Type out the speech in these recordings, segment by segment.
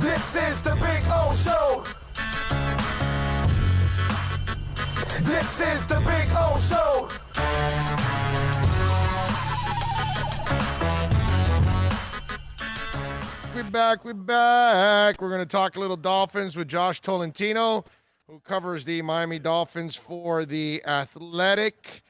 This is the Big O Show. This is the Big O Show. We're back. We're going to talk a little Dolphins with Josh Tolentino, who covers the Miami Dolphins for The Athletic.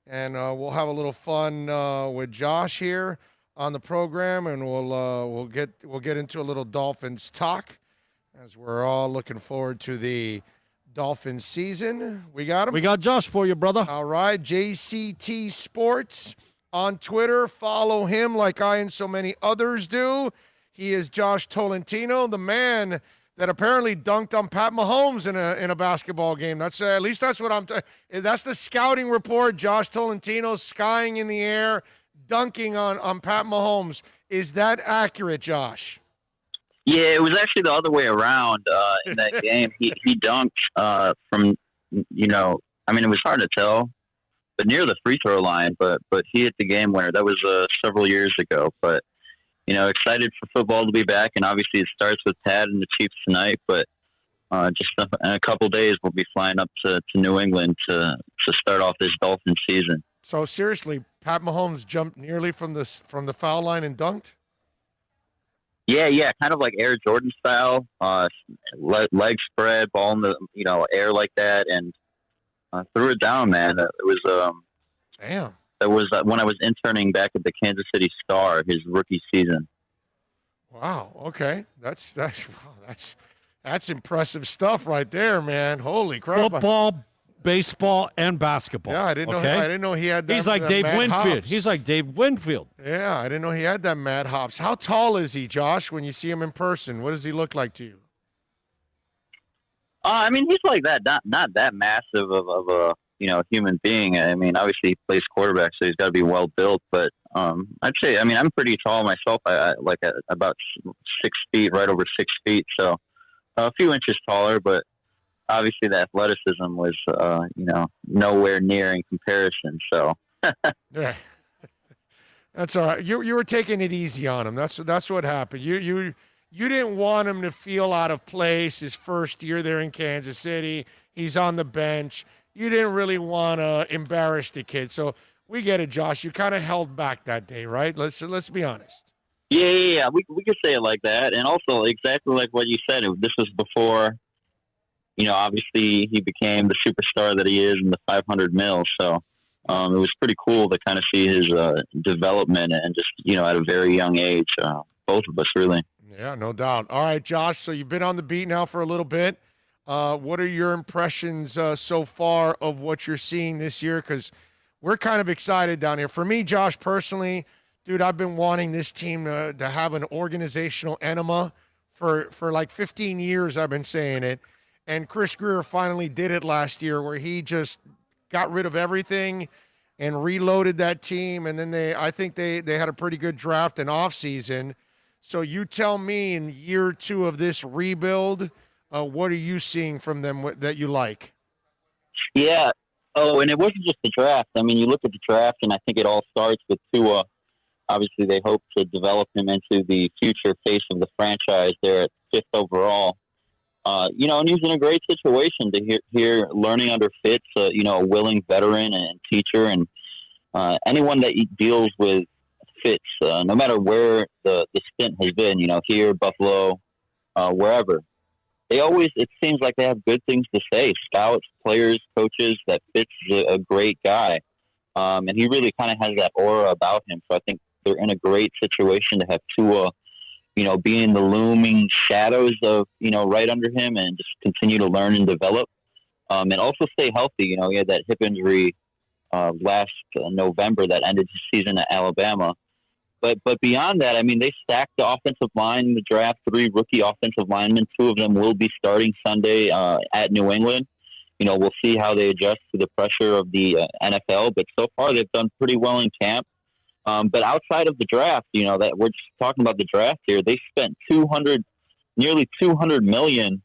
And we'll have a little fun with Josh here on the program, and we'll get into a little Dolphins talk as we're all looking forward to the Dolphins season. We got him? We got Josh for you, brother. All right, JCT Sports on Twitter. Follow him like I and so many others do. He is Josh Tolentino, the man that apparently dunked on Pat Mahomes in a basketball game. That's at least that's what that's the scouting report. Josh Tolentino skying in the air, dunking on Pat Mahomes. Is that accurate, Josh? Yeah, it was actually the other way around in that game. He dunked from, I mean, it was hard to tell, but near the free throw line, but he hit the game winner. That was several years ago, but excited for football to be back, and obviously it starts with Pat and the Chiefs tonight, but just in a couple days we'll be flying up to New England to start off this Dolphins season. So seriously, Pat Mahomes jumped nearly from the foul line and dunked? Yeah, kind of like Air Jordan style, leg spread, ball in the air like that, and threw it down, man. It was damn. That was when I was interning back at the Kansas City Star, his rookie season. Wow. Okay, that's impressive stuff right there, man. Holy crap! Football, baseball, and basketball. Yeah, I didn't know he had that. He's like Dave Winfield. Hops. He's like Dave Winfield. Yeah, I didn't know he had that mad hops. How tall is he, Josh? When you see him in person, what does he look like to you? I mean, he's like that, not that massive of a human being. I mean, obviously he plays quarterback, so he's got to be well built. But I'd say, I mean, I'm pretty tall myself. I like about 6 feet, right over 6 feet, so a few inches taller. But obviously, the athleticism was, nowhere near in comparison. So, yeah, that's all right. You were taking it easy on him. That's what happened. You didn't want him to feel out of place his first year there in Kansas City. He's on the bench. You didn't really want to embarrass the kid. So we get it, Josh. You kind of held back that day, right? Let's be honest. Yeah. We could say it like that. And also exactly like what you said, this was before, obviously he became the superstar that he is in the 500 mil. So it was pretty cool to kind of see his development and just, at a very young age, both of us really. Yeah, no doubt. All right, Josh, so you've been on the beat now for a little bit. What are your impressions so far of what you're seeing this year? Because we're kind of excited down here. For me, Josh, personally, dude, I've been wanting this team to have an organizational enema for like 15 years. I've been saying it. And Chris Greer finally did it last year where he just got rid of everything and reloaded that team. And then I think they had a pretty good draft and offseason. So you tell me in year 2 of this rebuild, what are you seeing from them that you like? Yeah. Oh, and it wasn't just the draft. I mean, you look at the draft, and I think it all starts with Tua. Obviously, they hope to develop him into the future face of the franchise there at 5th overall. And he's in a great situation to hear learning under Fitz, a willing veteran and teacher, and anyone that deals with Fitz, no matter where the stint has been, here, Buffalo, wherever. It seems like they have good things to say. Scouts, players, coaches, that Fitz is a great guy. And he really kind of has that aura about him. So I think they're in a great situation to have Tua, be in the looming shadows of, right under him and just continue to learn and develop. And also stay healthy. He had that hip injury last November that ended his season at Alabama. But beyond that, I mean, they stacked the offensive line in the draft, 3 rookie offensive linemen. 2 of them will be starting Sunday at New England. We'll see how they adjust to the pressure of the NFL. But so far, they've done pretty well in camp. But outside of the draft, that we're just talking about the draft here, they spent nearly $200 million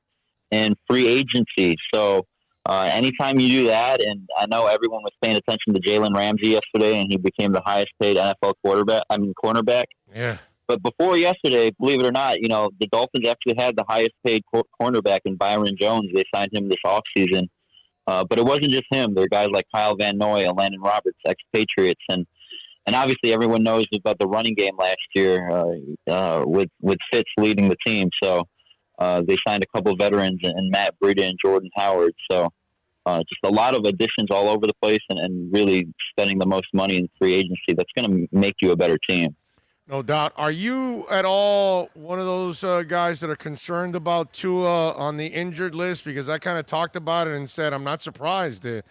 in free agency. So anytime you do that, and I know everyone was paying attention to Jalen Ramsey yesterday, and he became the highest paid NFL cornerback. Yeah. But before yesterday, believe it or not, the Dolphins actually had the highest paid cornerback in Byron Jones. They signed him this offseason. But it wasn't just him. There are guys like Kyle Van Noy and Landon Roberts, ex-Patriots, and obviously everyone knows about the running game last year with Fitz leading the team. So they signed a couple of veterans and Matt Breida and Jordan Howard. So just a lot of additions all over the place and really spending the most money in free agency. That's going to make you a better team. No doubt. Are you at all one of those guys that are concerned about Tua on the injured list? Because I kind of talked about it and said I'm not surprised. The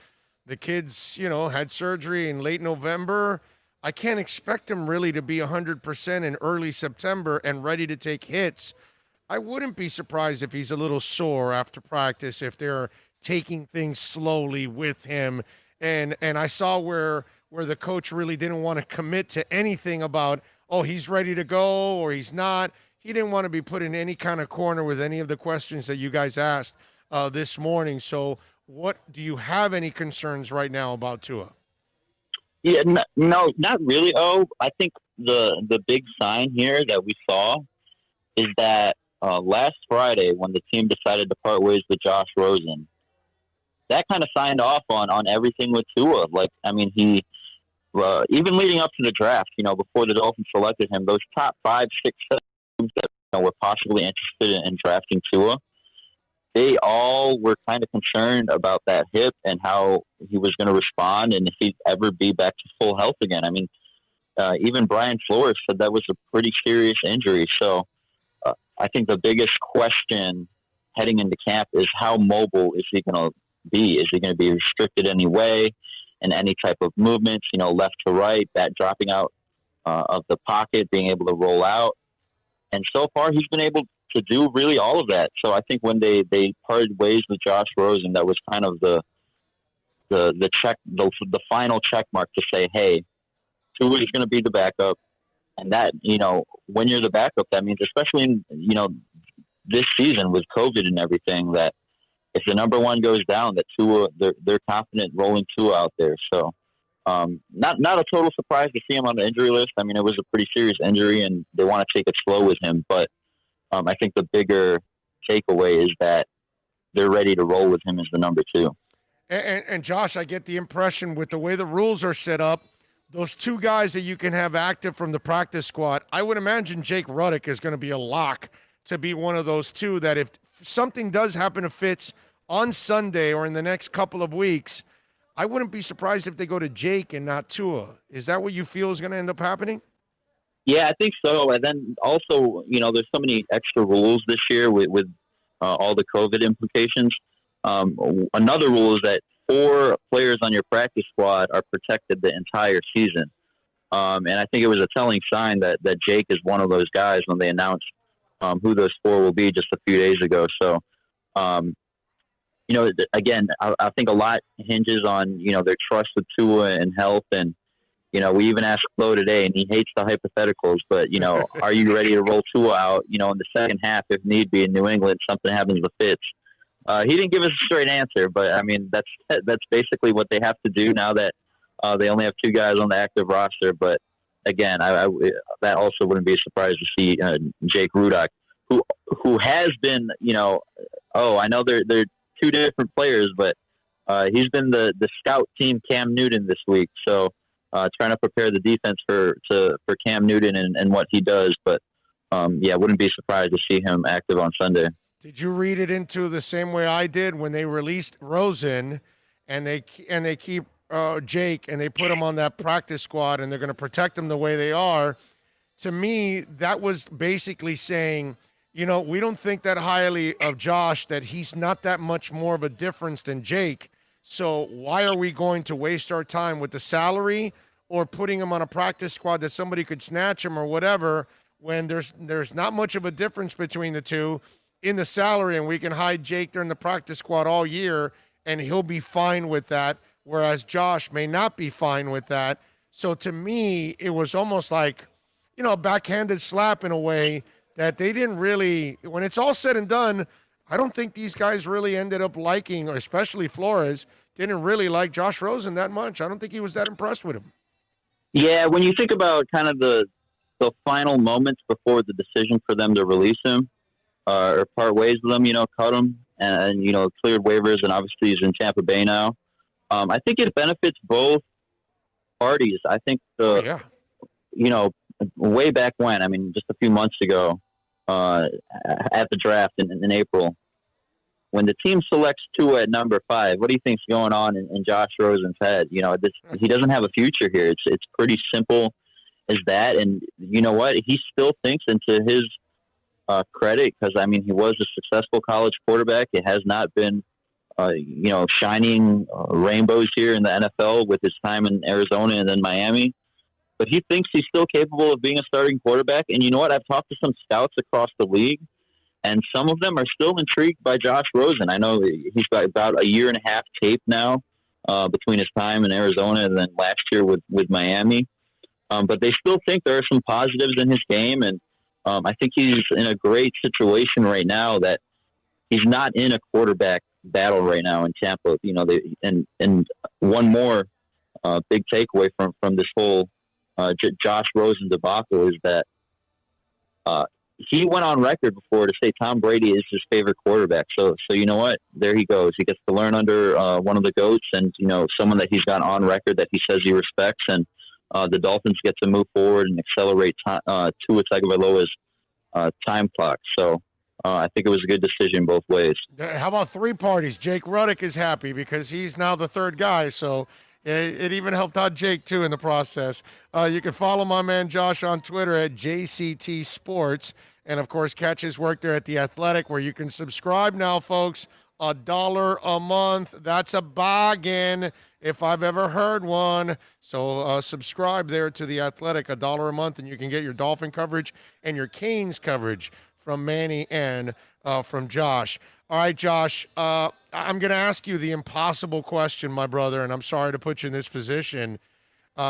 kids, had surgery in late November. I can't expect him really to be 100% in early September and ready to take hits. I wouldn't be surprised if he's a little sore after practice, if they're taking things slowly with him. And I saw where the coach really didn't want to commit to anything about, oh, he's ready to go or he's not. He didn't want to be put in any kind of corner with any of the questions that you guys asked this morning. So do you have any concerns right now about Tua? Yeah, no, not really. I think the big sign here that we saw is that last Friday when the team decided to part ways with Josh Rosen, that kind of signed off on everything with Tua. He even leading up to the draft, before the Dolphins selected him, those top 5, 6, 7 teams that were possibly interested in drafting Tua, they all were kind of concerned about that hip and how he was going to respond and if he'd ever be back to full health again. Even Brian Flores said that was a pretty serious injury. So I think the biggest question heading into camp is how mobile is he going to be? Is he going to be restricted any way in any type of movements, left to right, that dropping out of the pocket, being able to roll out? And so far he's been able to do really all of that. So I think when they parted ways with Josh Rosen, that was kind of the final check mark to say, hey, Tua is going to be the backup. And that, when you're the backup, that means, especially in, this season with COVID and everything, that if the number one goes down, that Tua, they're confident rolling Tua out there. So not a total surprise to see him on the injury list. It was a pretty serious injury and they want to take it slow with him. But I think the bigger takeaway is that they're ready to roll with him as the number 2. And Josh, I get the impression with the way the rules are set up, those 2 guys that you can have active from the practice squad, I would imagine Jake Ruddick is going to be a lock to be one of those 2 that if something does happen to Fitz on Sunday or in the next couple of weeks, I wouldn't be surprised if they go to Jake and not Tua. Is that what you feel is going to end up happening? Yeah, I think so. And then also, there's so many extra rules this year with all the COVID implications. Another rule is that 4 players on your practice squad are protected the entire season. And I think it was a telling sign that Jake is one of those guys when they announced who those 4 will be just a few days ago. So, again, I think a lot hinges on, their trust with Tua and health. And, we even asked Flo today, and he hates the hypotheticals, but, are you ready to roll Tua out, in the second half if need be in New England, something happens with Fitz? He didn't give us a straight answer, but, that's basically what they have to do now that they only have 2 guys on the active roster. But, again, that also wouldn't be a surprise to see Jake Ruddock, who has been, I know they're 2 different players, but he's been the scout team Cam Newton this week. So trying to prepare the defense for Cam Newton and what he does. But, wouldn't be surprised to see him active on Sunday. Did you read it into the same way I did when they released Rosen and they keep Jake and they put him on that practice squad and they're going to protect him the way they are? To me, that was basically saying, we don't think that highly of Josh, that he's not that much more of a difference than Jake. So why are we going to waste our time with the salary or putting him on a practice squad that somebody could snatch him or whatever when there's not much of a difference between the 2 in the salary, and we can hide Jake during the practice squad all year and he'll be fine with that, whereas Josh may not be fine with that. So to me, it was almost like, a backhanded slap in a way that they didn't really, when it's all said and done, I don't think these guys really ended up liking, especially Flores, didn't really like Josh Rosen that much. I don't think he was that impressed with him. Yeah, when you think about kind of the the final moments before the decision for them to release him or part ways with him, cut him and cleared waivers, and obviously he's in Tampa Bay now. I think it benefits both parties. I think way back when, just a few months ago, at the draft in April, when the team selects Tua at number 5, what do you think's going on in Josh Rosen's head? He doesn't have a future here. It's pretty simple as that. And you know what? He still thinks, into his credit, because he was a successful college quarterback. It has not been, shining rainbows here in the NFL with his time in Arizona and then Miami. But he thinks he's still capable of being a starting quarterback. And you know what? I've talked to some scouts across the league, and some of them are still intrigued by Josh Rosen. I know he's got about a year and a half tape now between his time in Arizona and then last year with Miami. But they still think there are some positives in his game. And I think he's in a great situation right now that he's not in a quarterback battle right now in Tampa. And one more big takeaway from this whole Josh Rosen debacle is that he went on record before to say Tom Brady is his favorite quarterback. So you know what? There he goes. He gets to learn under one of the GOATs, and someone that he's got on record that he says he respects. And the Dolphins get to move forward and accelerate Tua Tagovailoa's time clock. So I think it was a good decision both ways. How about 3 parties? Jake Ruddick is happy because he's now the 3rd guy. So it even helped out Jake, too, in the process. You can follow my man Josh on Twitter at JCT Sports. And, of course, catch his work there at The Athletic, where you can subscribe now, folks. $1 a month. That's a bargain if I've ever heard one. So subscribe there to The Athletic, $1 a month, and you can get your Dolphin coverage and your Canes coverage from Manny and from Josh. All right, Josh, I'm going to ask you the impossible question, my brother, and I'm sorry to put you in this position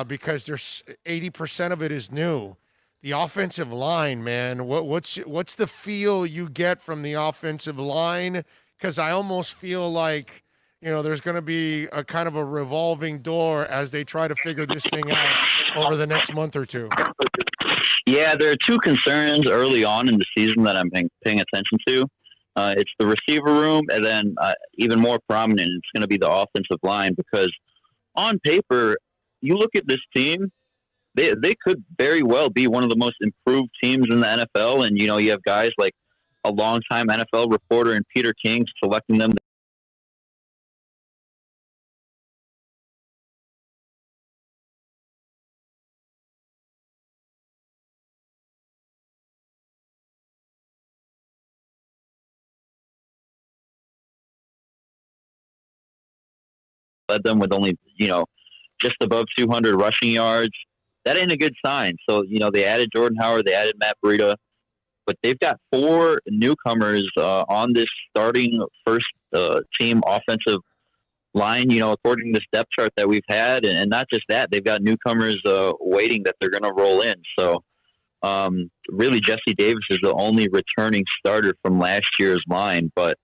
because there's 80% of it is new. The offensive line, man, what's the feel you get from the offensive line? Because I almost feel like, there's going to be a kind of a revolving door as they try to figure this thing out over the next month or two. Yeah, there are 2 concerns early on in the season that I'm paying attention to. It's the receiver room, and then even more prominent, it's going to be the offensive line, because on paper, you look at this team, they could very well be one of the most improved teams in the NFL. And, you have guys like a longtime NFL reporter and Peter King selecting them led them with only, just above 200 rushing yards. That ain't a good sign. So, they added Jordan Howard, they added Matt Breida, but they've got 4 newcomers on this starting first team offensive line, according to this depth chart that we've had. And not just that, they've got newcomers waiting that they're going to roll in. So really Jesse Davis is the only returning starter from last year's line. But,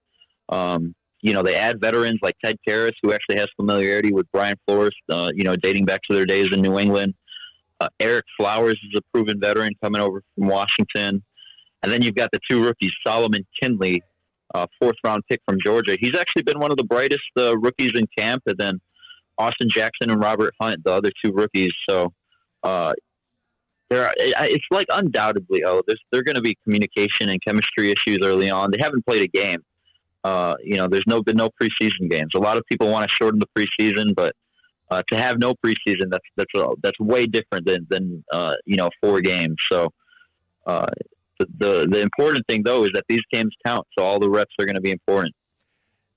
they add veterans like Ted Karras, who actually has familiarity with Brian Flores, dating back to their days in New England. Eric Flowers is a proven veteran coming over from Washington. And then you've got the 2 rookies, Solomon Kindley, 4th-round pick from Georgia. He's actually been one of the brightest rookies in camp. And then Austin Jackson and Robert Hunt, the other 2 rookies. So it's like undoubtedly, there are going to be communication and chemistry issues early on. They haven't played a game. There's been no preseason games. A lot of people want to shorten the preseason, but to have no preseason, that's way different than 4 games. So the important thing though is that these games count, so all the reps are going to be important.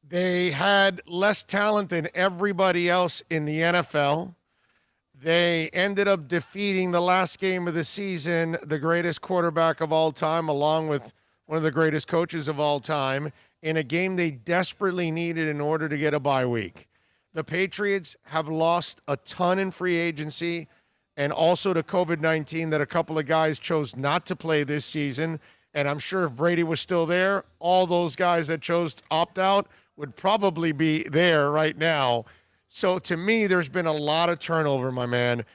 They had less talent than everybody else in the NFL. They ended up defeating the last game of the season, the greatest quarterback of all time, along with one of the greatest coaches of all time, in a game they desperately needed in order to get a bye week. The Patriots have lost a ton in free agency and also to COVID-19 that a couple of guys chose not to play this season. And I'm sure if Brady was still there, all those guys that chose to opt out would probably be there right now. So to me, there's been a lot of turnover, my man.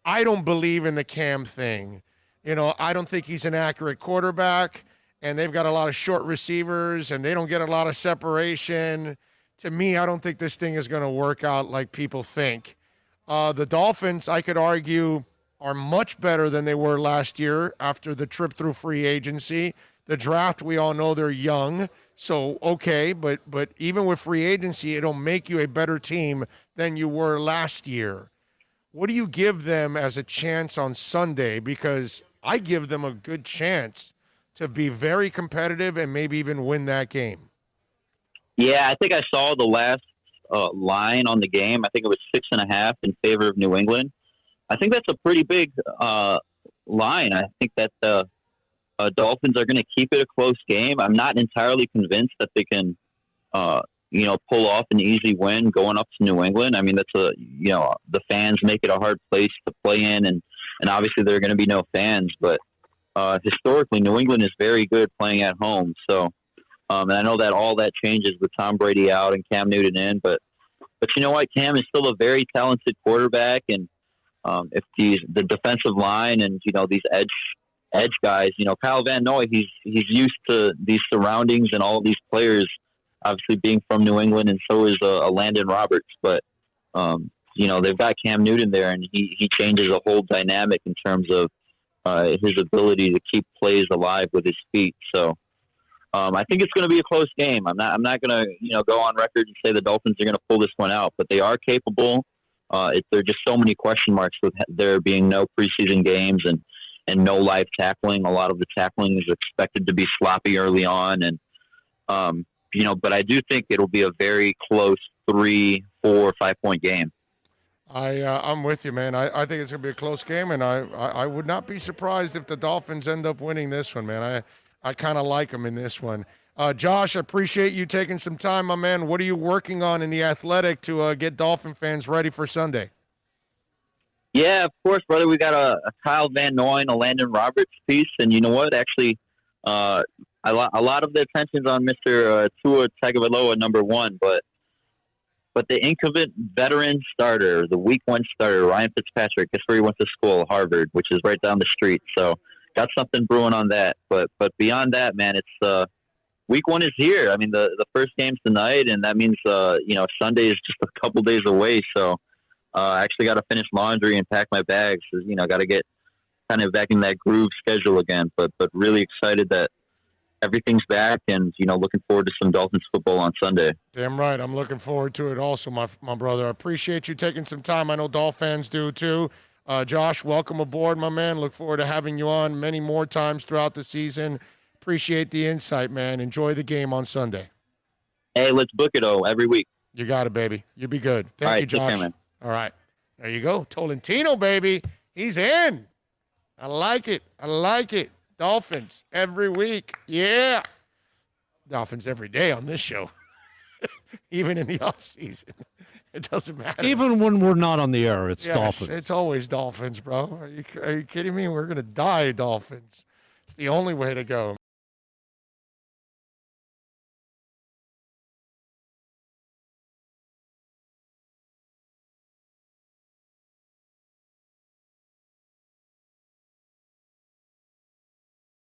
I don't believe in the Cam thing. I don't think he's an accurate quarterback, and they've got a lot of short receivers, and they don't get a lot of separation. To me, I don't think this thing is going to work out like people think. The Dolphins, I could argue, are much better than they were last year after the trip through free agency. The draft, we all know they're young, so okay, but even with free agency, it'll make you a better team than you were last year. What do you give them as a chance on Sunday? Because I give them a good chance to be very competitive and maybe even win that game. Yeah, I think I saw the last line on the game. I think it was 6.5 in favor of New England. I think that's a pretty big line. I think that the Dolphins are going to keep it a close game. I'm not entirely convinced that they can, pull off an easy win going up to New England. I mean, that's the fans make it a hard place to play in, and obviously there are going to be no fans. But historically, New England is very good playing at home. So, and I know that all that changes with Tom Brady out and Cam Newton in, but you know what? Cam is still a very talented quarterback, and if the defensive line and these edge guys, Kyle Van Noy, he's used to these surroundings and all of these players, obviously being from New England, and so is a Landon Roberts. But they've got Cam Newton there, and he changes the whole dynamic in terms of his ability to keep plays alive with his feet. So I think it's going to be a close game. I'm not going to go on record and say the Dolphins are going to pull this one out, but they are capable. There are just so many question marks with there being no preseason games and no live tackling. A lot of the tackling is expected to be sloppy early on, and but I do think it'll be a very close 3, 4, 5 point game. I'm with you, man. I think it's going to be a close game, and I would not be surprised if the Dolphins end up winning this one, man. I kind of like them in this one. Josh, I appreciate you taking some time, my man. What are you working on in The Athletic to get Dolphin fans ready for Sunday? Yeah, of course, brother. We got a Kyle Van Noy and a Landon Roberts piece, and you know what? Actually, a lot of the attention's on Mr. Tua Tagovailoa, number 1, but the incumbent veteran starter, the week 1 starter, Ryan Fitzpatrick, guess where he went to school? Harvard, which is right down the street. So got something brewing on that. But beyond that, man, it's week 1 is here. I mean, the first game's tonight, and that means Sunday is just a couple days away. So I actually got to finish laundry and pack my bags. Got to get kind of back in that groove schedule again. But really excited that everything's back, and looking forward to some Dolphins football on Sunday. Damn right, I'm looking forward to it also, my brother. I appreciate you taking some time. I know Dolphin fans do too. Josh, welcome aboard, my man. Look forward to having you on many more times throughout the season. Appreciate the insight, man. Enjoy the game on Sunday. Hey, let's book it, every week. You got it, baby. You be good. Thank All right, you, Josh. take care, man. All right, there you go. Tolentino, baby. He's in. I like it. Dolphins every week. Yeah. Dolphins every day on this show. Even in the off season. It doesn't matter. Even when we're not on the air, it's Yes, Dolphins. It's always Dolphins, bro. Are you kidding me? We're going to die Dolphins. It's the only way to go.